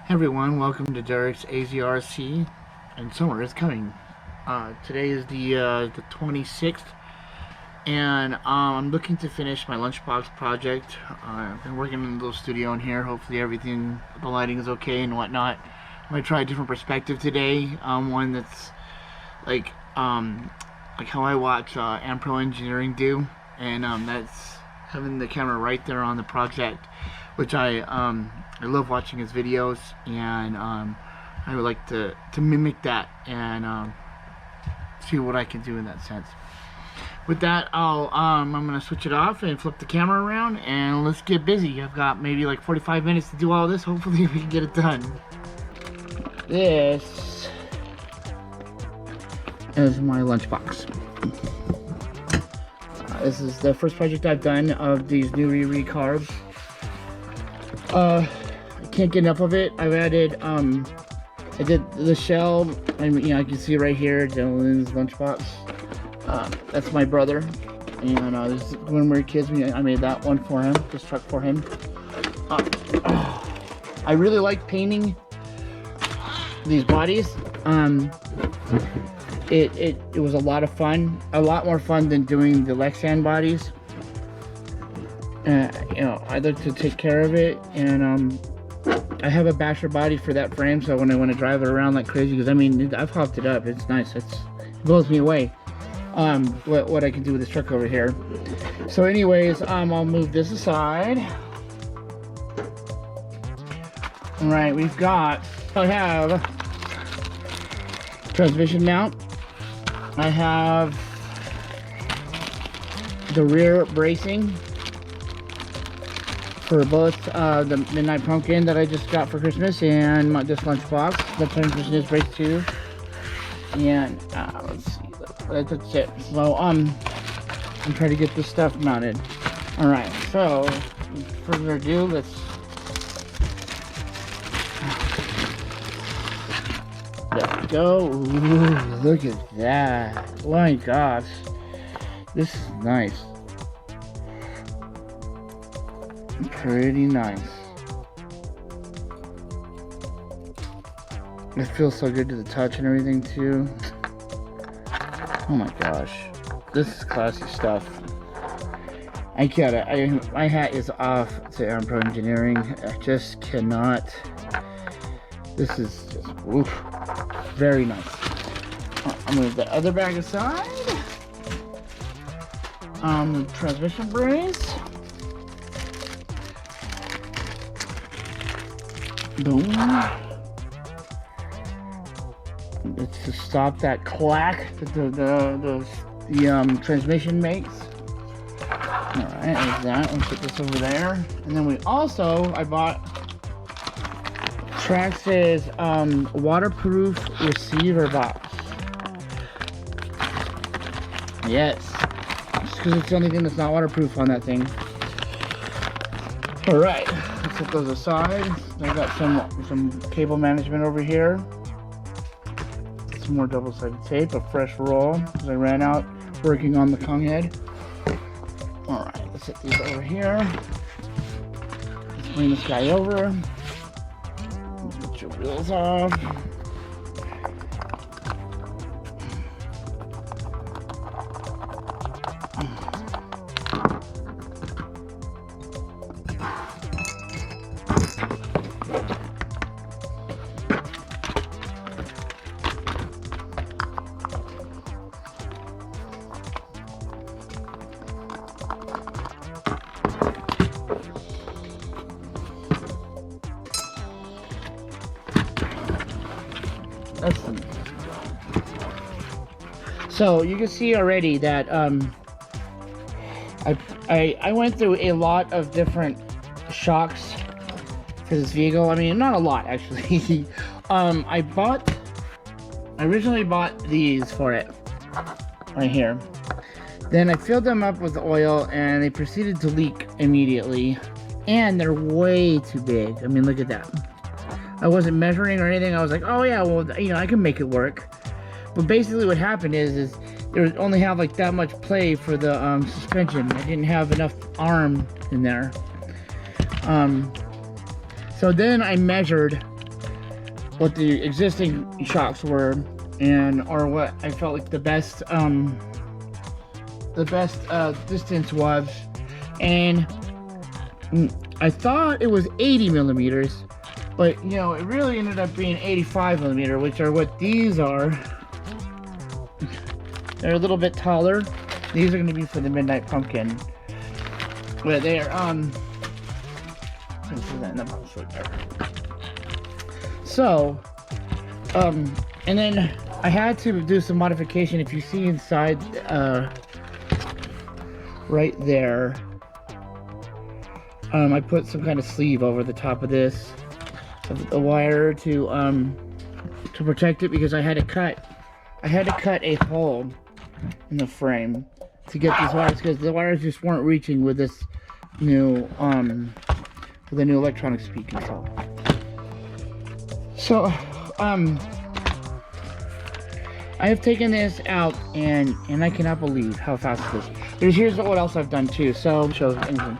Hey everyone, welcome to Derek's AZRC, and summer is coming. Today is the 26th, and I'm looking to finish my Lunchbox project. I've been working in a little studio in here. Hopefully everything, the lighting is okay and whatnot. I'm gonna try a different perspective today. One that's like how I watch Pro Engineering do, and that's having the camera right there on the project, which I love watching his videos, and I would like to mimic that and see what I can do in that sense. With that, I'm gonna switch it off and flip the camera around, and let's get busy. I've got maybe like 45 minutes to do all this. Hopefully we can get it done. This is my lunchbox. This is the first project I've done of these new Riri carbs. I can't get enough of it. I've added, I did the shell, and I can see right here, Dylan's lunchbox. That's my brother, and this is when we were kids. I made that one for him, this truck for him. I really like painting these bodies. It was a lot of fun, a lot more fun than doing the Lexan bodies. I like to take care of it, and I have a basher body for that frame, so when I want to drive it around like crazy, because I mean, I've hopped it up, it's nice, it blows me away what I can do with this truck over here. So anyways, I'll move this aside. All right, I have transmission mount, I have the rear bracing for both the Midnight Pumpkin that I just got for Christmas and this lunchbox. The transmission is braced too. And let's see, that's it. So I'm trying to get this stuff mounted. All right, so without further ado, let's there we go. Ooh, look at that! Oh my gosh, this is nice. Pretty nice. It feels so good to the touch and everything too. Oh my gosh, this is classy stuff. I get it. My hat is off to Pro Engineering. I just cannot. This is just oof, very nice. I'll move the other bag aside. Transmission brace. Boom. It's to stop that clack that the transmission makes. Alright, there's that. Let's put this over there. And then I bought Traxxas waterproof receiver box. Yes. Just because it's the only thing that's not waterproof on that thing. Alright. Set those aside. I got some cable management over here. Some more double-sided tape, a fresh roll because I ran out working on the Kong head. All right, let's set these over here. Let's bring this guy over. Get your wheels off. So you can see already that I went through a lot of different shocks for this vehicle. I mean, not a lot actually. I originally bought these for it right here. Then I filled them up with oil and they proceeded to leak immediately, and they're way too big. I mean, look at that. I wasn't measuring or anything. I was like, oh yeah, well, I can make it work. But basically what happened is there only have like that much play for the suspension. I didn't have enough arm in there. So then I measured what the existing shocks were, and or what I felt like the best distance was, and I thought it was 80 millimeters, but you know, it really ended up being 85 millimeter, which are what these are. They're a little bit taller. These are going to be for the Midnight Pumpkin, but they are let's put that in the box right there. So and then I had to do some modification. If you see inside right there, I put some kind of sleeve over the top of this, of the wire, to protect it, because I had to cut a hole in the frame to get these wires, because the wires just weren't reaching with this new with the new electronic speed control. So I have taken this out, and I cannot believe how fast it is. Here's what else I've done too. So shows anything.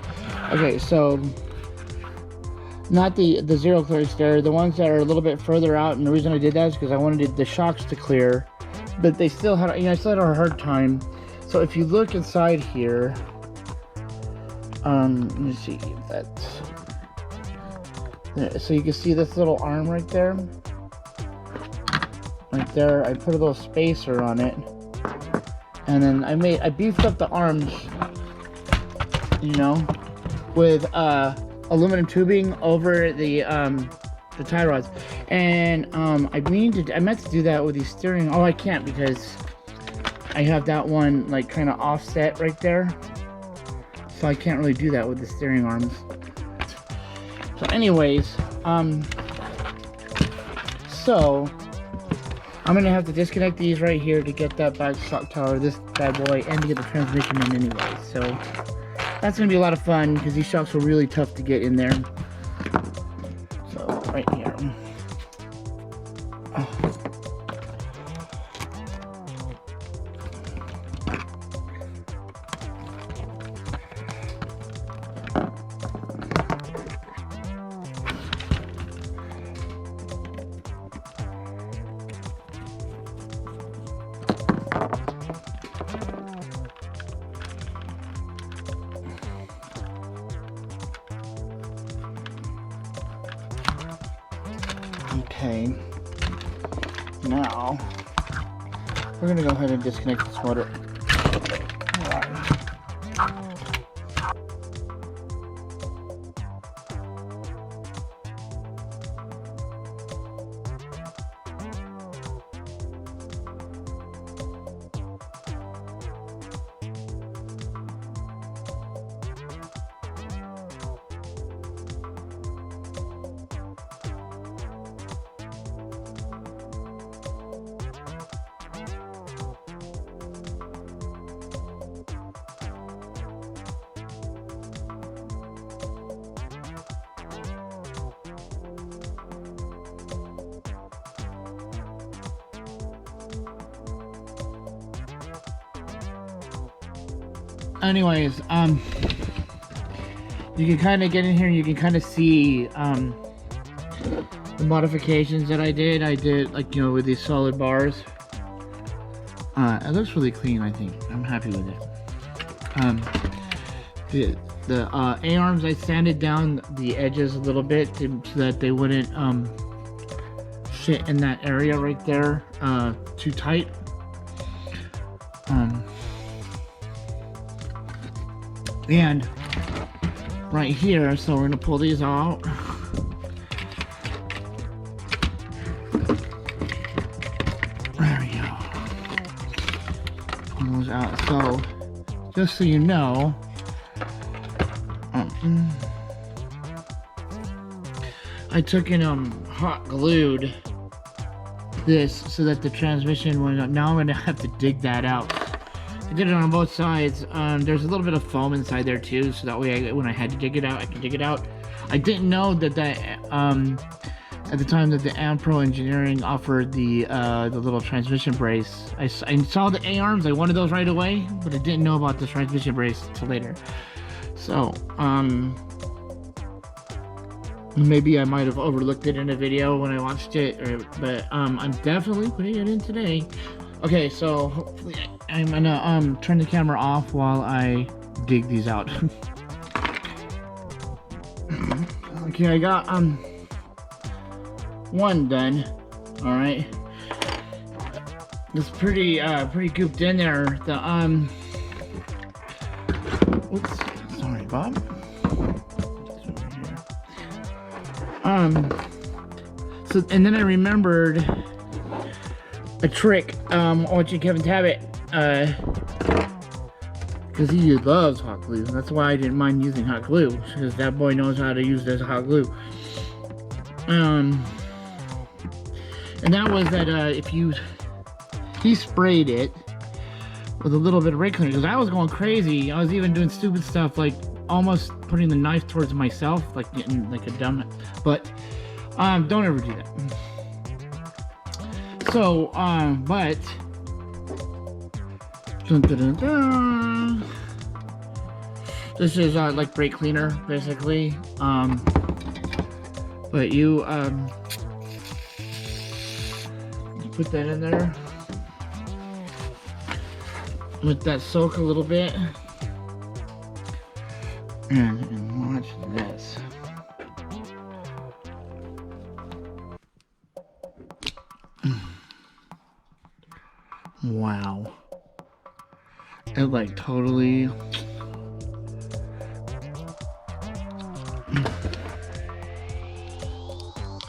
Okay, so not the zero clear there, the ones that are a little bit further out, and the reason I did that is because I wanted the shocks to clear, but they still had, you know, I still had a hard time. So if you look inside here, let me see if that's there. So you can see this little arm right there. Right there, I put a little spacer on it, and then I beefed up the arms, you know, with aluminum tubing over the tie rods. And I meant to do that with these steering. Oh, I can't, because I have that one like kind of offset right there, so I can't really do that with the steering arms. So anyways, so I'm gonna have to disconnect these right here to get that back shock tower, this bad boy, and to get the transmission in anyway. So that's gonna be a lot of fun, because these shocks were really tough to get in there. So right here. Okay, now we're gonna go ahead and disconnect this motor. Anyways, you can kind of get in here and you can kind of see the modifications that I did. Like, you know, with these solid bars. It looks really clean, I think. I'm happy with it. The A-arms, I sanded down the edges a little bit so that they wouldn't sit in that area right there too tight. And right here, so we're gonna pull these out. There we go. Pull those out. So, just so you know, I took and hot glued this so that the transmission went. Now I'm gonna have to dig that out. I did it on both sides. There's a little bit of foam inside there too, so that way when I had to dig it out, I can dig it out. I didn't know that at the time that the Ampro Engineering offered the little transmission brace. I saw the A-arms, I wanted those right away, but I didn't know about the transmission brace until later. So, Maybe I might have overlooked it in a video when I watched it, but I'm definitely putting it in today. Okay, so hopefully I'm gonna turn the camera off while I dig these out. Okay, I got one done. All right, it's pretty cooped in there. The oops, sorry, Bob. So, and then I remembered a trick, watching Kevin Tabbitt, because he loves hot glue. That's why I didn't mind using hot glue, because that boy knows how to use this hot glue. And that was that, he sprayed it with a little bit of brake cleaner, because I was going crazy. I was even doing stupid stuff, like almost putting the knife towards myself, like getting like a dumb, but don't ever do that. So but dun, dun, dun, dun. This is like brake cleaner basically, but you put that in there, let that soak a little bit. And watch this. Wow. It like totally.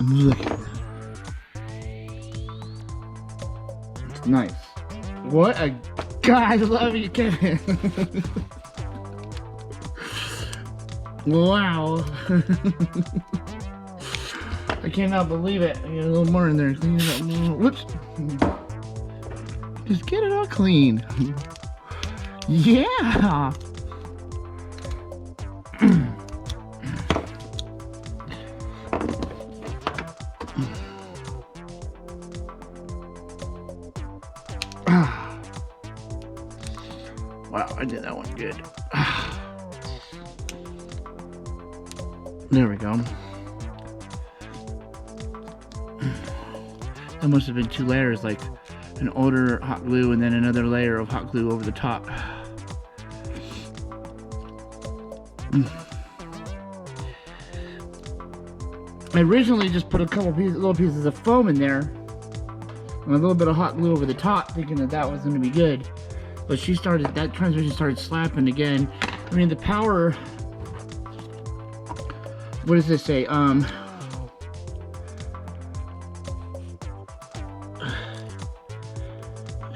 Look at that. It's nice. What a guy. I love you, Kevin. Wow. I cannot believe it. I got a little more in there. Clean it up more. Whoops. Just get it all clean. Yeah. Wow, I did that one good. There we go. That must have been 2 layers, like an older hot glue and then another layer of hot glue over the top. I originally just put a couple little pieces of foam in there and a little bit of hot glue over the top, thinking that that was going to be good. But that transmission started slapping again. I mean, the power, what does this say? I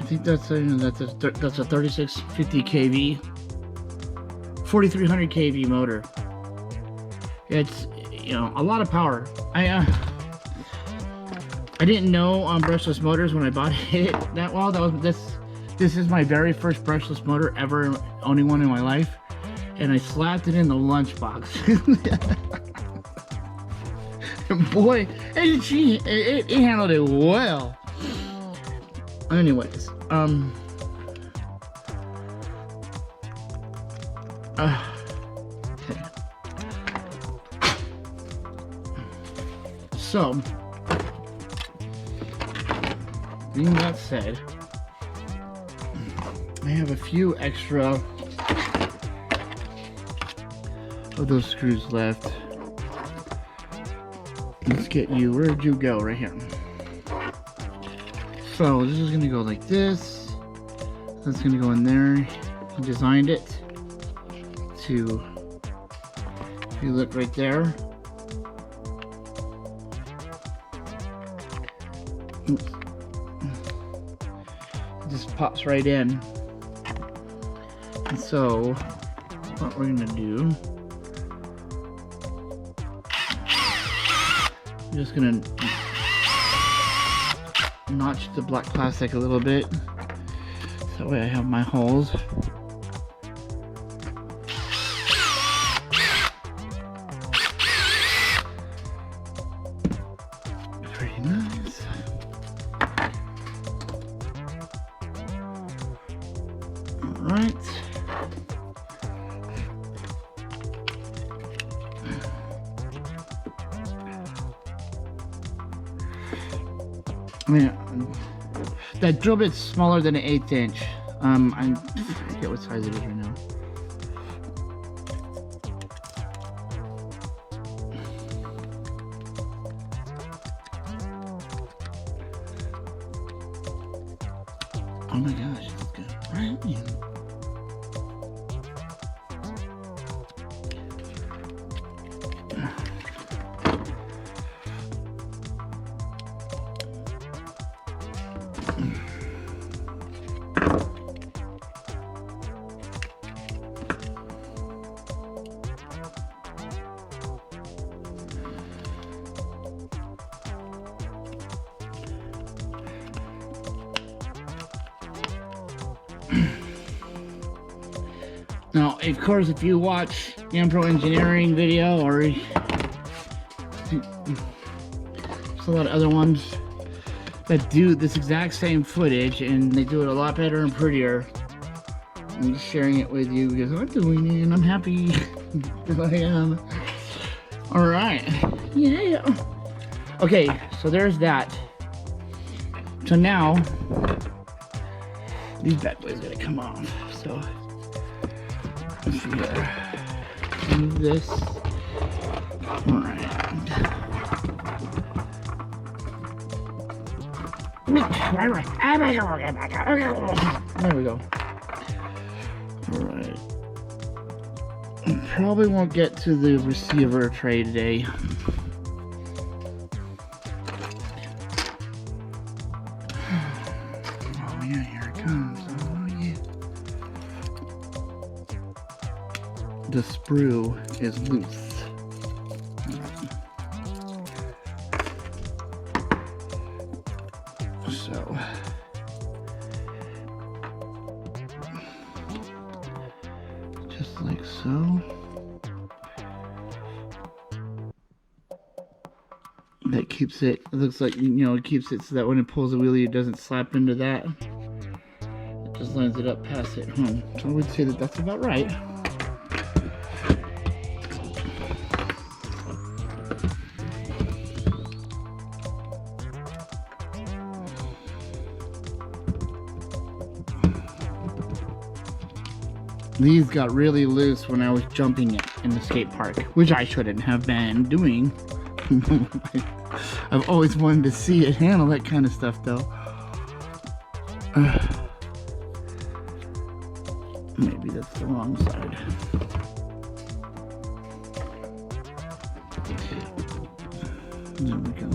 think that's a 3650 kV, 4300 kV motor. It's, you know, a lot of power. I didn't know on brushless motors when I bought it that well. This is my very first brushless motor ever, owning one in my life, and I slapped it in the lunchbox. And boy, it handled it well. Anyways, okay. So, being that said, I have a few extra of those screws left. Let's get you, where'd you go? Right here. So this is gonna go like this. That's gonna go in there. I designed it to, if you look right there. Oops. It just pops right in. And so what we're gonna do, I'm just gonna notch the black plastic a little bit, so that way I have my holes. Pretty nice. All right. I mean, that drill bit's smaller than an 1/8 inch. I forget what size it is right now. Oh my gosh, it's good. Right? Now, of course, if you watch Pro Engineering video or there's a lot of other ones that do this exact same footage and they do it a lot better and prettier. I'm just sharing it with you because I'm doing it and I'm happy that I am. Alright. Yeah. Okay, so there's that. So now these bad boys gotta come off. So let's see here. Move this. Alright. There we go. Alright. Probably won't get to the receiver tray today. Oh yeah, here it comes. Oh yeah. The sprue is loose. So just like so. That keeps it, it looks like, it keeps it so that when it pulls the wheelie it doesn't slap into that. It just lines it up past it. So I would say that that's about right. These got really loose when I was jumping it in the skate park, which I shouldn't have been doing. I've always wanted to see it handle that kind of stuff though. Maybe that's the wrong side. There we go.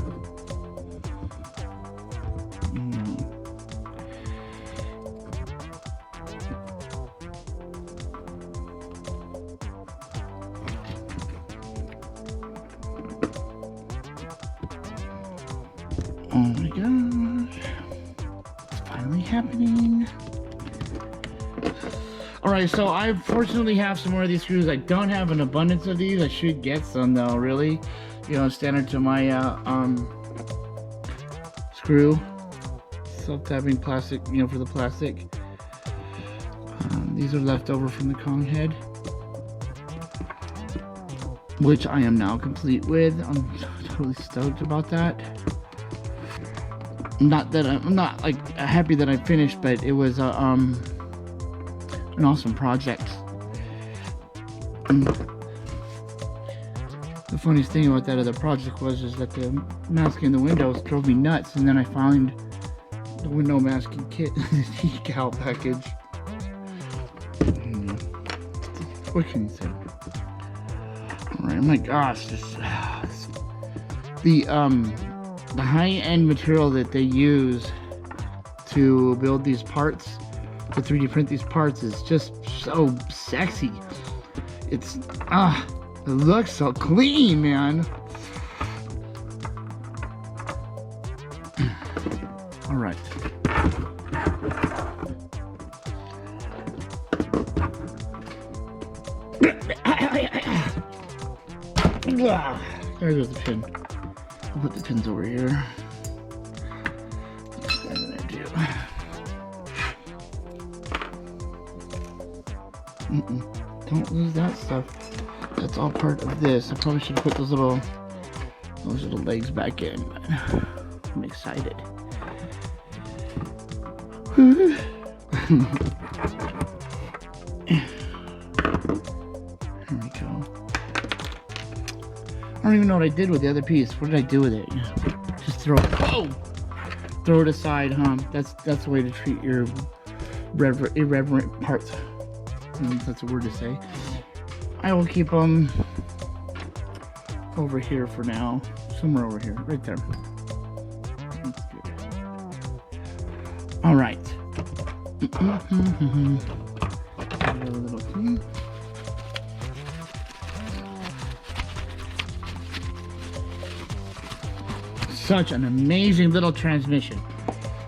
Oh my gosh, it's finally happening. Alright, so I fortunately have some more of these screws. I don't have an abundance of these. I should get some though, really. Standard to my screw. Self-tapping plastic, for the plastic. These are left over from the Kong head, which I am now complete with. I'm totally stoked about that. Not that I'm not like happy that I finished, but it was an awesome project. And the funniest thing about that other project was that the masking the windows drove me nuts, and then I found the window masking kit, the decal package. What can you say? Alright, my gosh, the high-end material that they use to build these parts, to 3D print these parts, is just so sexy. It looks so clean, man. All right. There's the pin. I'll put the pins over here. Put this guy in there too. Don't lose that stuff. That's all part of this. I probably should put those little legs back in. I'm excited. There we go. I don't even know what I did with the other piece. What did I do with it? Just throw it. Oh! Throw it aside, huh? That's the way to treat your irreverent parts. That's a word to say. I will keep them over here for now. Somewhere over here. Right there. That's good. Alright. Such an amazing little transmission.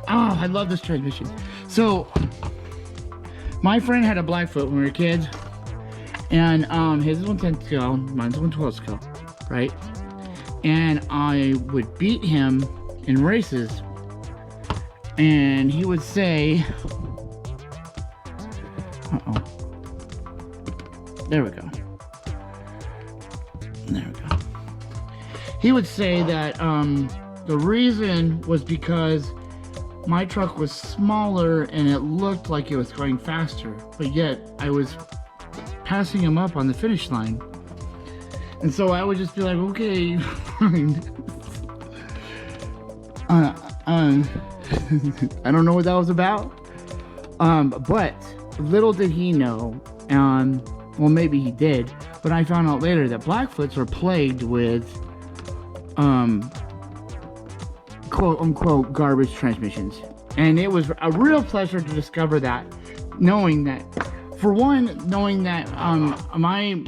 Oh, I love this transmission. So, my friend had a Blackfoot when we were kids, and his is 110 scale, mine's 112 scale, right? And I would beat him in races, and he would say, uh-oh, there we go. There we go. He would say that the reason was because my truck was smaller and it looked like it was going faster, but yet I was passing him up on the finish line. And so I would just be like, okay, fine. I don't know what that was about. But little did he know, well, maybe he did, but I found out later that Blackfoots are plagued with quote unquote garbage transmissions. And it was a real pleasure to discover that, knowing that, for one, knowing that my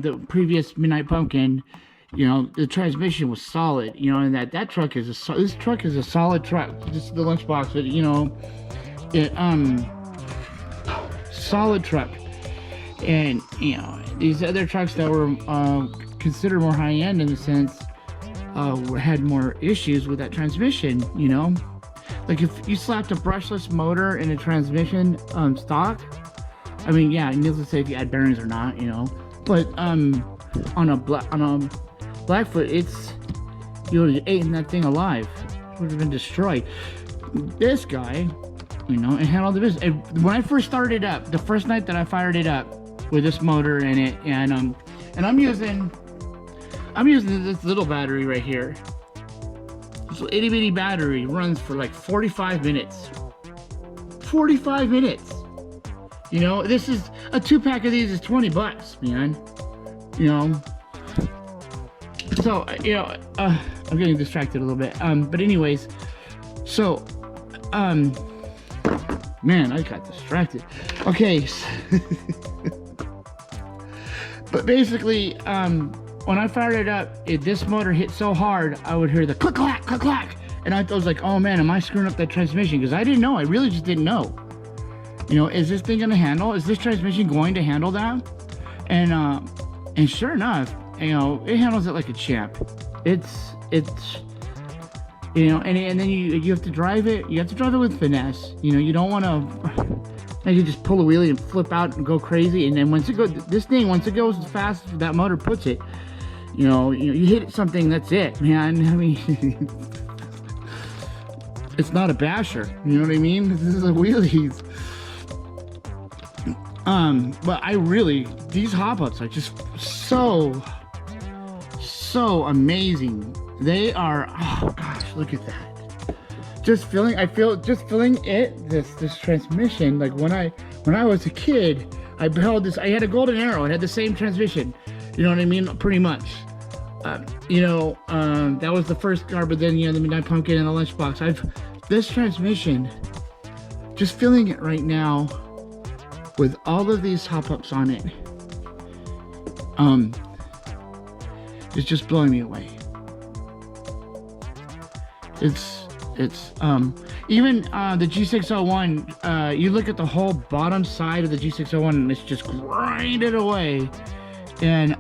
the previous Midnight Pumpkin, the transmission was solid, and that truck is this truck is a solid truck. This is the Lunchbox, but solid truck. And these other trucks that were considered more high-end in the sense had more issues with that transmission. Like if you slapped a brushless motor in a transmission stock, I mean, yeah, needless to say if you add bearings or not, but on a Blackfoot, it's, you would have eaten that thing alive. It would have been destroyed. This guy, it had all the business. And when I first started it up, the first night that I fired it up with this motor in it, and I'm using this little battery right here. This little itty bitty battery runs for like 45 minutes. 45 minutes. This is a 2-pack of these is $20, man. So I'm getting distracted a little bit. But anyways, so man, I got distracted. Okay. But basically, when I fired it up, this motor hit so hard, I would hear the click clack, click clack, and I was like, oh man, am I screwing up that transmission? Because I didn't know. I really just didn't know. Is this thing gonna handle? Is this transmission going to handle that? And sure enough, it handles it like a champ. It's and then you have to drive it. You have to drive it with finesse. You don't want to like you just pull a wheelie and flip out and go crazy. And then once it goes as fast as that motor puts it, you hit something, that's it, man. I mean, it's not a basher. You know what I mean? This is a wheelies. But these hop-ups are just so amazing. They are, oh gosh, look at that. Just feeling this transmission, like when I was a kid, I beheld this, I had a Golden Arrow, it had the same transmission, you know what I mean, pretty much. That was the first car, but then, the Midnight Pumpkin and the Lunchbox. This transmission, just feeling it right now, with all of these hop-ups on it, it's just blowing me away. It's even the G601, you look at the whole bottom side of the G601 and it's just grinded away. And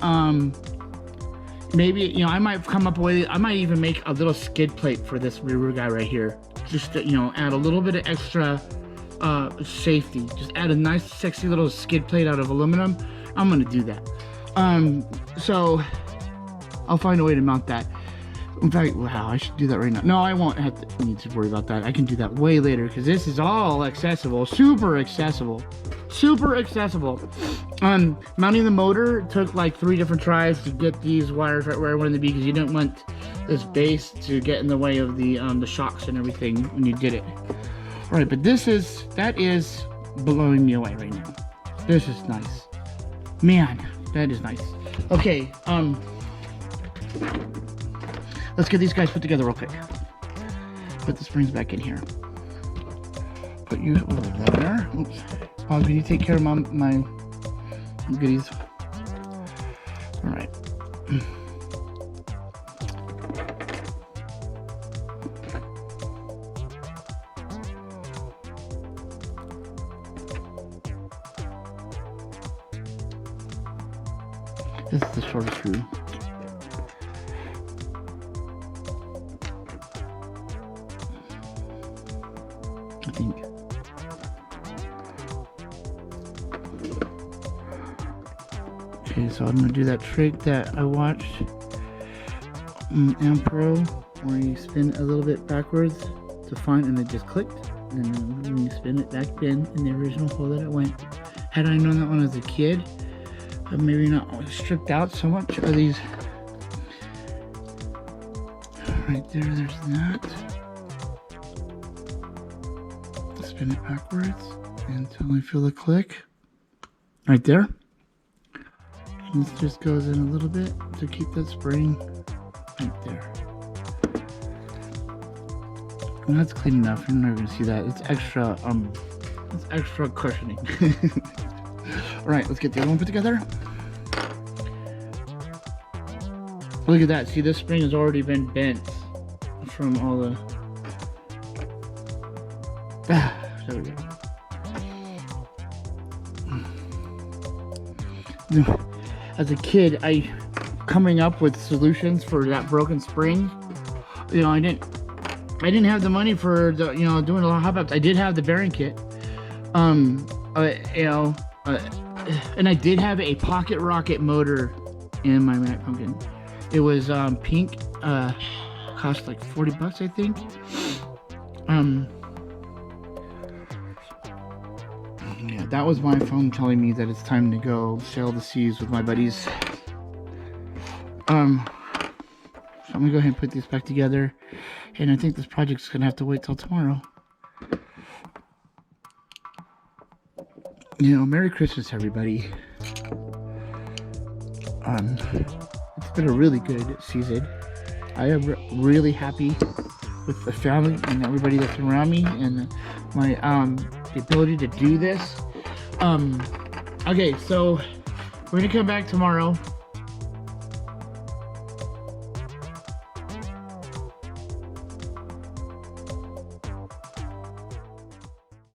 maybe, I might come up with, I might even make a little skid plate for this rear guy right here, just to, add a little bit of extra safety. Just add a nice sexy little skid plate out of aluminum. I'm gonna do that. So I'll find a way to mount that. In fact, wow, I should do that right now. No, I won't need to worry about that. I can do that way later because this is all accessible, super accessible, super accessible. Mounting the motor took like 3 different tries to get these wires right where I wanted to be because you didn't want this base to get in the way of the shocks and everything when you did it. All right, but that is blowing me away right now. This is nice, man. That is nice. Okay, let's get these guys put together real quick. Put the springs back in here. Put you over there. Oops. Can you take care of my goodies? All right. This is the shortest screw. I think. Okay, so I'm gonna do that trick that I watched Ampro, where you spin a little bit backwards to find, and it just clicked, and then when you spin it back in the original hole that it went. Had I known that when I was a kid, I'd maybe not stripped out so much of these. Right there, there's that. Spin it backwards until I feel the click. Right there. And this just goes in a little bit to keep that spring right there. And that's clean enough. You're not gonna see that. It's extra cushioning. All right, let's get the other one put together. Look at that. See, this spring has already been bent from all the... there we go. As a kid, coming up with solutions for that broken spring. You know, I didn't have the money for the, doing a lot of hop ups. I did have the bearing kit. And I did have a pocket rocket motor in my Mac Pumpkin. It was pink, cost like 40 bucks, I think. Yeah, that was my phone telling me that it's time to go sail the seas with my buddies. So I'm gonna go ahead and put these back together, and I think this project's gonna have to wait till tomorrow. Merry Christmas, everybody. It's been a really good season. I am really happy with the family and everybody that's around me, and my the ability to do this. Okay, so we're gonna come back tomorrow.